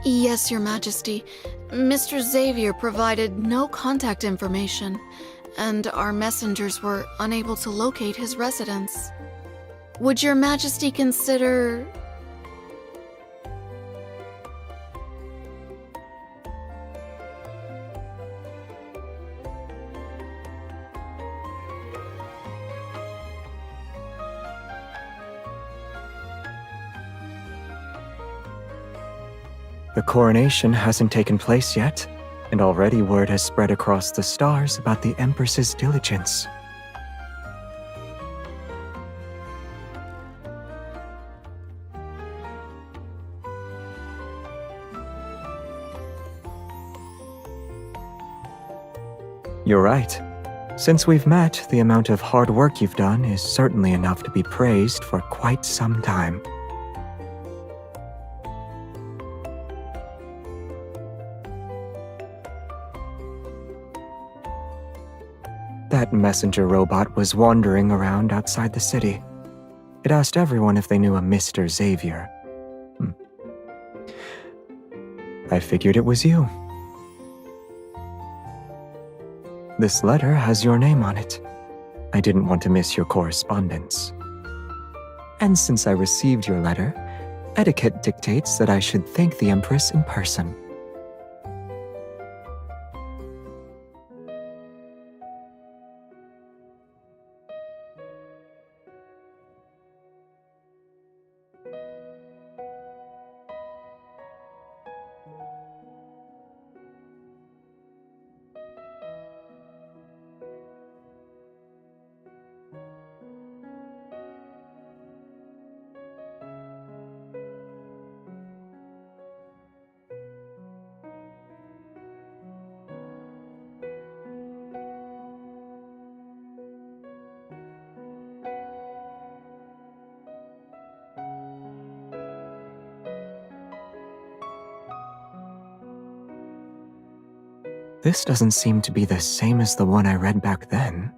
Yes, Your Majesty. Mr. Xavier provided no contact information, and our messengers were unable to locate his residence. Would Your Majesty consider... The coronation hasn't taken place yet, and already word has spread across the stars about the Empress's diligence. You're right. Since we've met, the amount of hard work you've done is certainly enough to be praised for quite some time. That messenger robot was wandering around outside the city. It asked everyone if they knew a Mr. Xavier. I figured it was you. This letter has your name on it. I didn't want to miss your correspondence. And since I received your letter, etiquette dictates that I should thank the Empress in person. This doesn't seem to be the same as the one I read back then.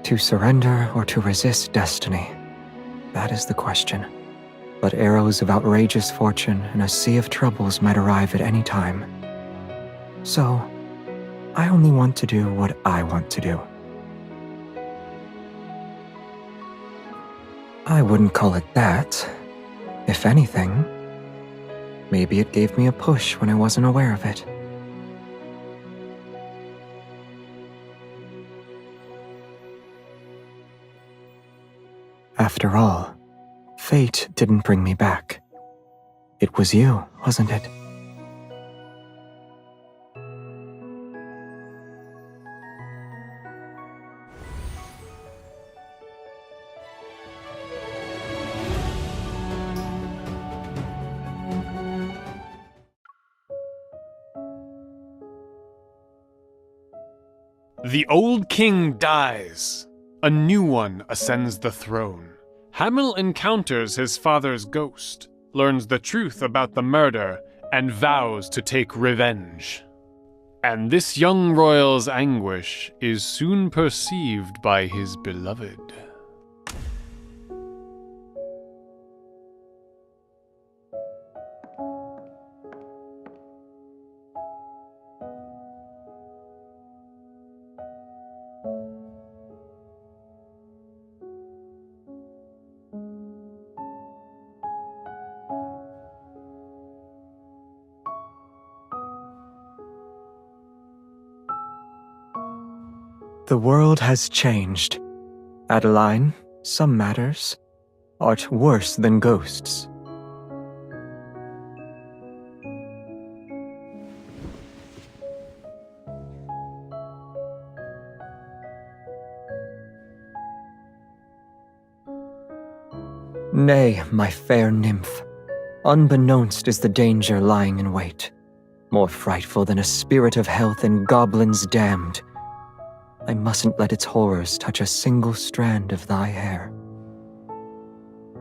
To surrender or to resist destiny? That is the question. But arrows of outrageous fortune and a sea of troubles might arrive at any time. So, I only want to do what I want to do. I wouldn't call it that. If anything, maybe it gave me a push when I wasn't aware of it. After all, fate didn't bring me back. It was you, wasn't it? The old king dies. A new one ascends the throne. Hamil encounters his father's ghost, learns the truth about the murder, and vows to take revenge. And this young royal's anguish is soon perceived by his beloved. The world has changed. Adeline, some matters art worse than ghosts. Nay, my fair nymph, unbeknownst is the danger lying in wait, more frightful than a spirit of health and goblins damned. I mustn't let its horrors touch a single strand of thy hair.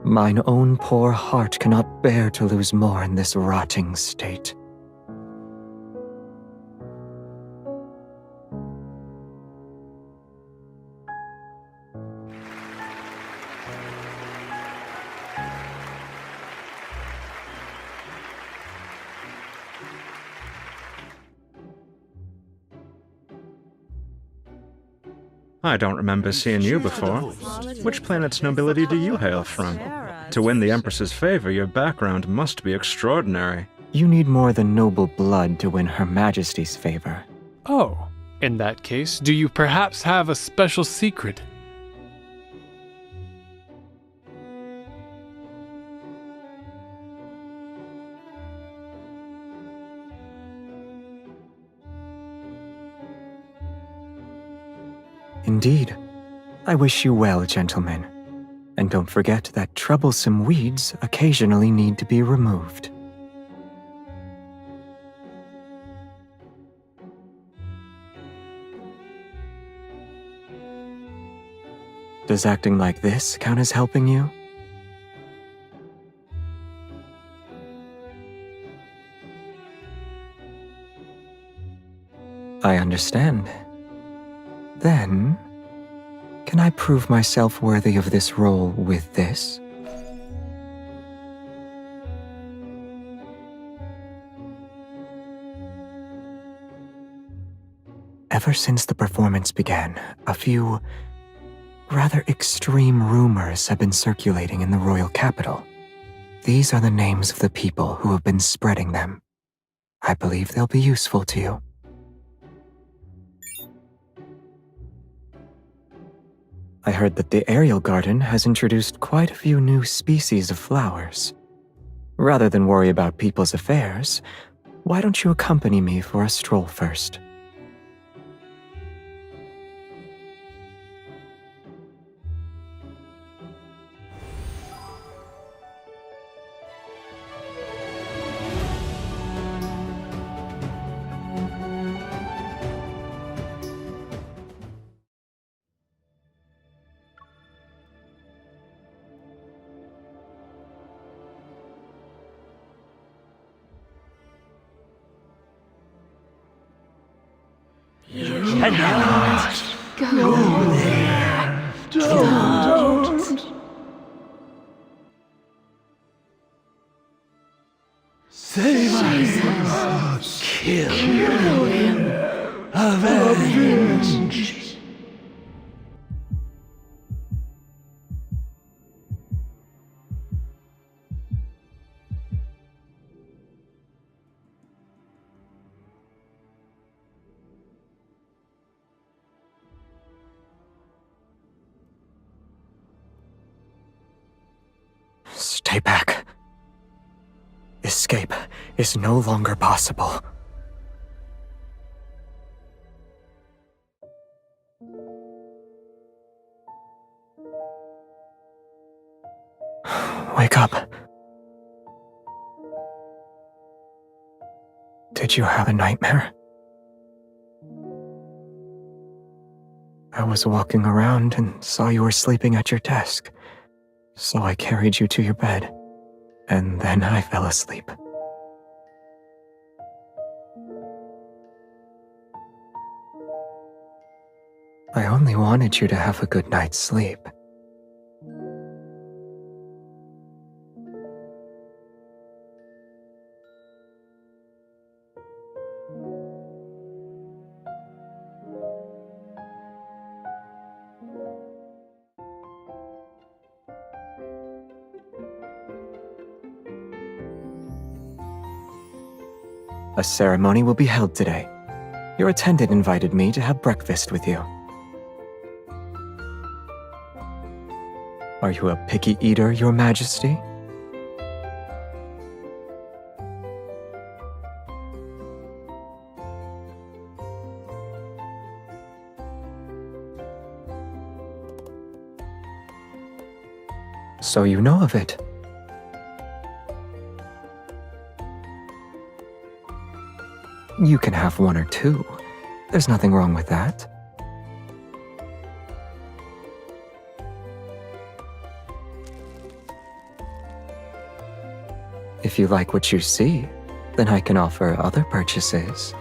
Mine own poor heart cannot bear to lose more in this rotting state. I don't remember seeing you before. Which planet's nobility do you hail from? To win the Empress's favor, your background must be extraordinary. You need more than noble blood to win Her Majesty's favor. Oh, in that case, do you perhaps have a special secret? Indeed. I wish you well, gentlemen. And don't forget that troublesome weeds occasionally need to be removed. Does acting like this count as helping you? I understand. Then, can I prove myself worthy of this role with this? Ever since the performance began, a few rather extreme rumors have been circulating in the royal capital. These are the names of the people who have been spreading them. I believe they'll be useful to you. I heard that the aerial garden has introduced quite a few new species of flowers. Rather than worry about people's affairs, why don't you accompany me for a stroll first? Go there. Don't. Save us! Kill him! Avenge! Stay back. Escape is no longer possible. Wake up. Did you have a nightmare? I was walking around and saw you were sleeping at your desk, so I carried you to your bed, and then I fell asleep. I only wanted you to have a good night's sleep. A ceremony will be held today. Your attendant invited me to have breakfast with you. Are you a picky eater, Your Majesty? So you know of it. You can have one or two. There's nothing wrong with that. If you like what you see, then I can offer other purchases.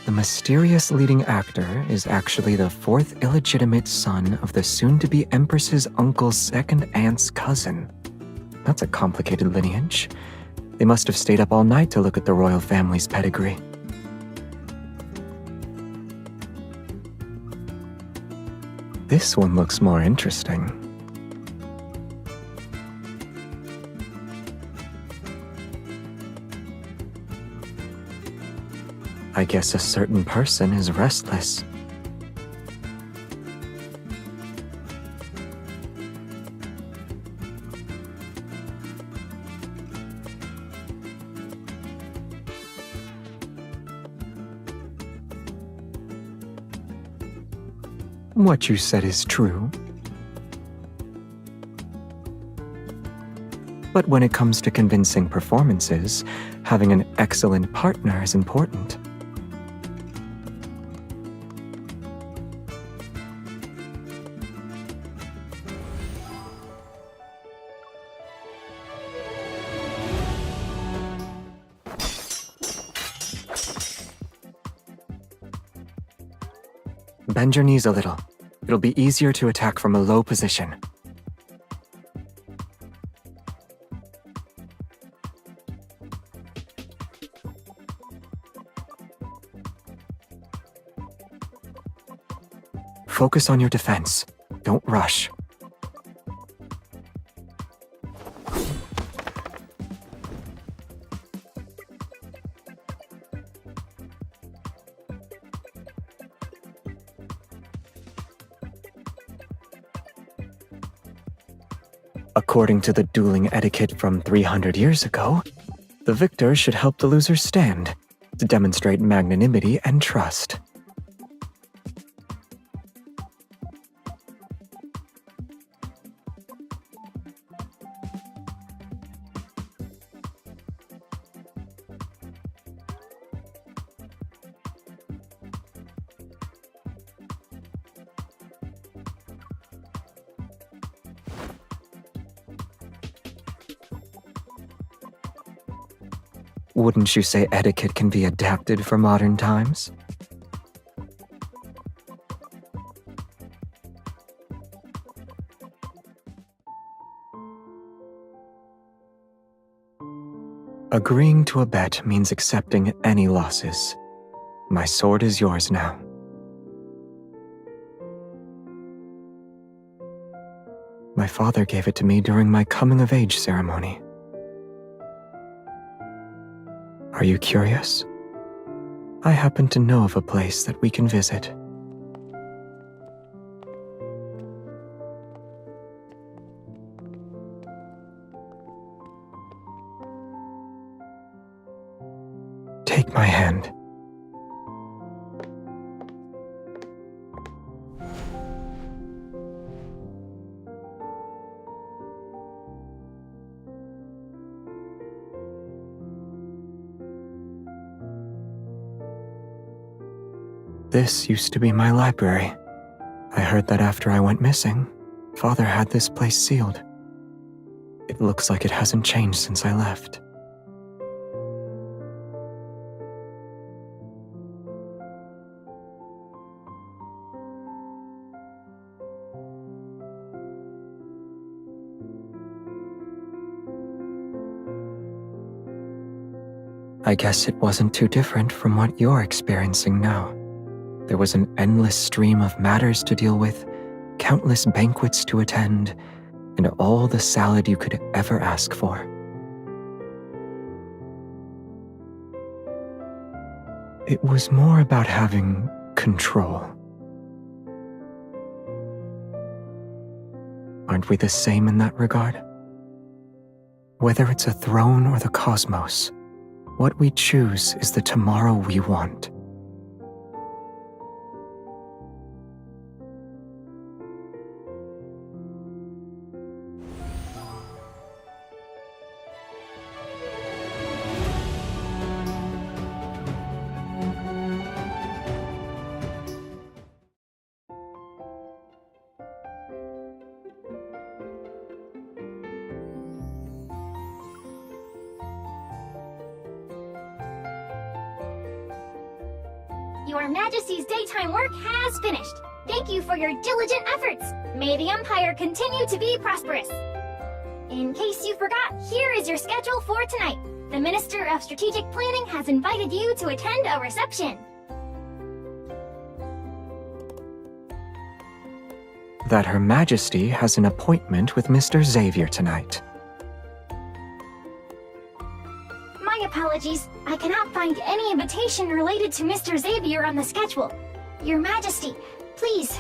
The mysterious leading actor is actually the fourth illegitimate son of the soon-to-be Empress's uncle's second aunt's cousin. That's a complicated lineage. They must have stayed up all night to look at the royal family's pedigree. This one looks more interesting. I guess a certain person is restless. What you said is true. But when it comes to convincing performances, having an excellent partner is important. Bend your knees a little. It'll be easier to attack from a low position. Focus on your defense. Don't rush. According to the dueling etiquette from 300 years ago, the victor should help the loser stand to demonstrate magnanimity and trust. Wouldn't you say etiquette can be adapted for modern times? Agreeing to a bet means accepting any losses. My sword is yours now. My father gave it to me during my coming-of-age ceremony. Are you curious? I happen to know of a place that we can visit. Take my hand. This used to be my library. I heard that after I went missing, Father had this place sealed. It looks like it hasn't changed since I left. I guess it wasn't too different from what you're experiencing now. There was an endless stream of matters to deal with, countless banquets to attend, and all the salad you could ever ask for. It was more about having control. Aren't we the same in that regard? Whether it's a throne or the cosmos, what we choose is the tomorrow we want. Your Majesty's daytime work has finished. Thank you for your diligent efforts. May the Empire continue to be prosperous. In case you forgot, here is your schedule for tonight. The Minister of Strategic Planning has invited you to attend a reception. That Her Majesty has an appointment with Mr. Xavier tonight. My apologies. I cannot find any invitation related to Mr. Xavier on the schedule. Your Majesty, please.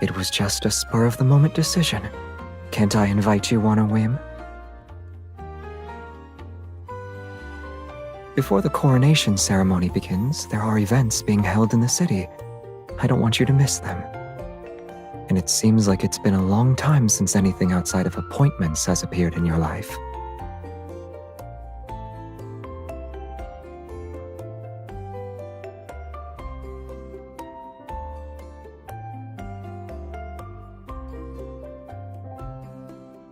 It was just a spur-of-the-moment decision. Can't I invite you on a whim? Before the coronation ceremony begins, there are events being held in the city. I don't want you to miss them. And it seems like it's been a long time since anything outside of appointments has appeared in your life.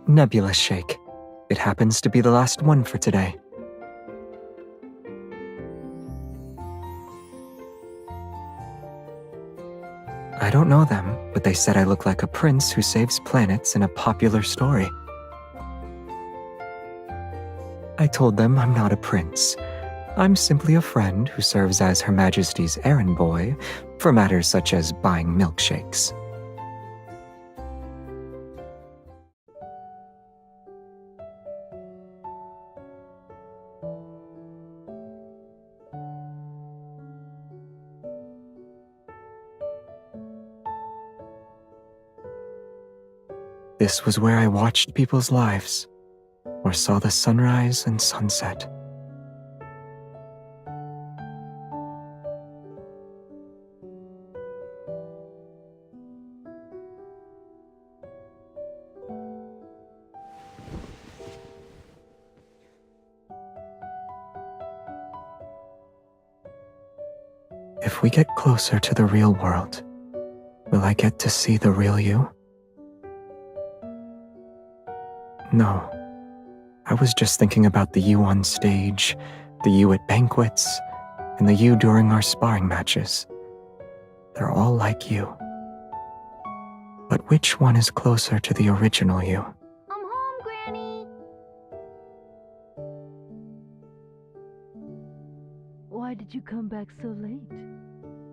Nebula Shake. It happens to be the last one for today. I don't know them, but they said I look like a prince who saves planets in a popular story. I told them I'm not a prince. I'm simply a friend who serves as Her Majesty's errand boy for matters such as buying milkshakes. This was where I watched people's lives, or saw the sunrise and sunset. If we get closer to the real world, will I get to see the real you? No. I was just thinking about the you on stage, the you at banquets, and the you during our sparring matches. They're all like you. But which one is closer to the original you? I'm home, Granny. Why did you come back so late?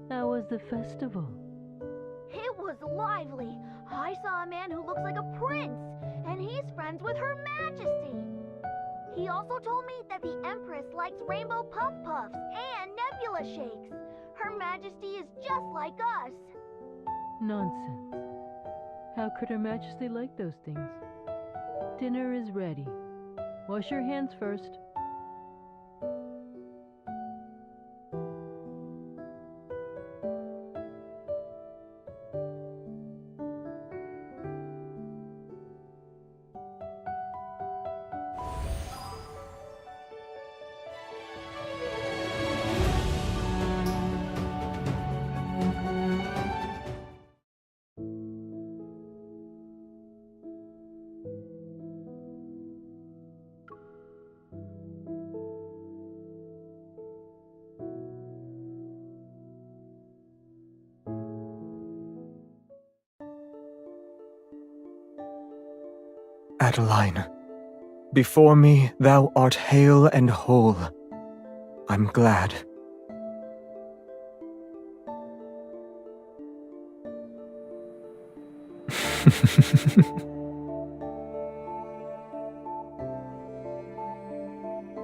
How was the festival? It was lively. I saw a man who looks like a prince, and he's friends with Her Majesty. He also told me that the Empress likes rainbow puff puffs and nebula shakes. Her Majesty is just like us. Nonsense. How could Her Majesty like those things? Dinner is ready. Wash your hands first. Adeline, before me thou art hale and whole. I'm glad.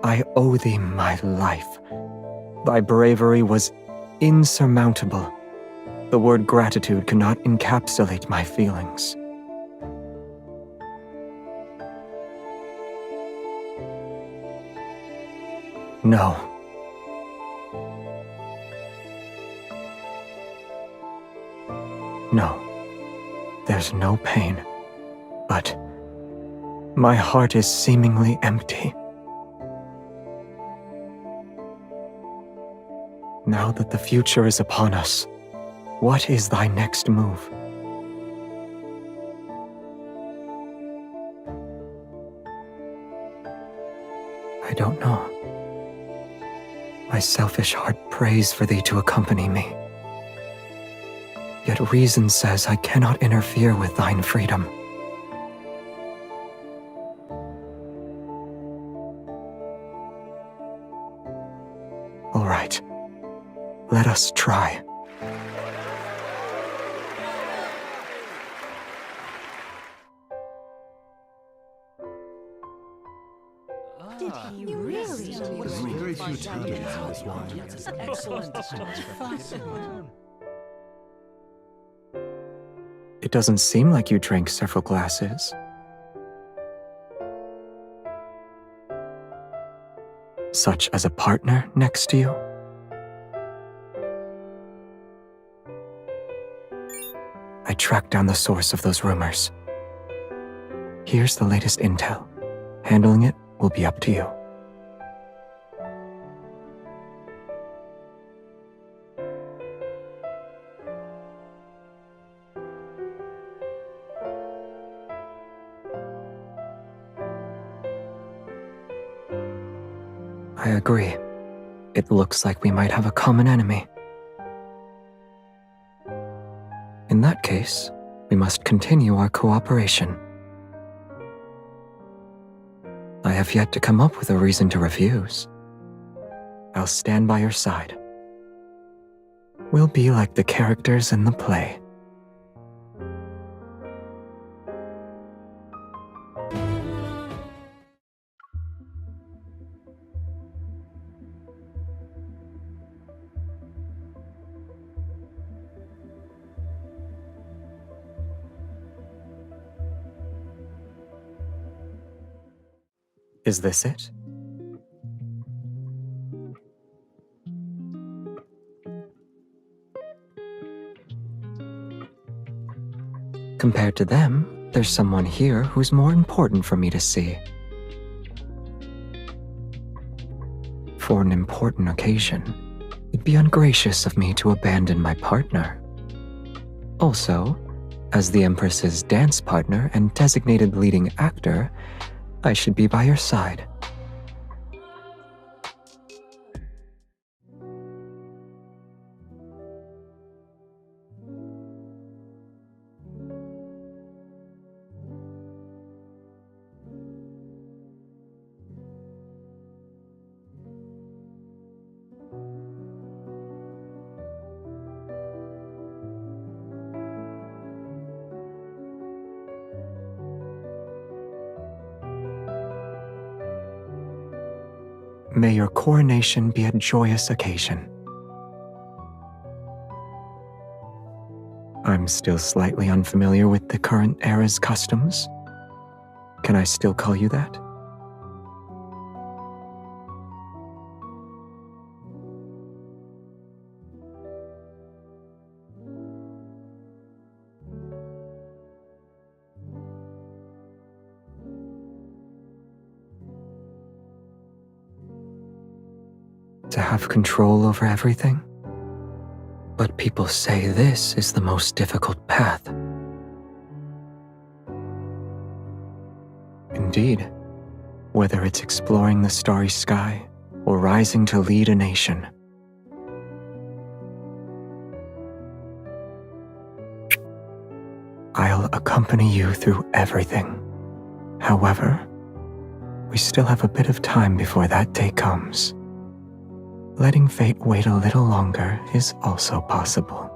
I owe thee my life. Thy bravery was insurmountable. The word gratitude cannot encapsulate my feelings. No. No. There's no pain. But my heart is seemingly empty. Now that the future is upon us, what is thy next move? I don't know. My selfish heart prays for thee to accompany me. Yet reason says I cannot interfere with thine freedom. All right, let us try. Did he really? Very few times in this one. Excellent. It doesn't seem like you drank several glasses. Such as a partner next to you? I tracked down the source of those rumors. Here's the latest intel. Handling it will be up to you. I agree. It looks like we might have a common enemy. In that case, we must continue our cooperation. I have yet to come up with a reason to refuse. I'll stand by your side. We'll be like the characters in the play. Is this it? Compared to them, there's someone here who's more important for me to see. For an important occasion, it'd be ungracious of me to abandon my partner. Also, as the Empress's dance partner and designated leading actor, I should be by your side. May your coronation be a joyous occasion. I'm still slightly unfamiliar with the current era's customs. Can I still call you that? To have control over everything? But people say this is the most difficult path. Indeed, whether it's exploring the starry sky or rising to lead a nation. I'll accompany you through everything. However, we still have a bit of time before that day comes. Letting fate wait a little longer is also possible.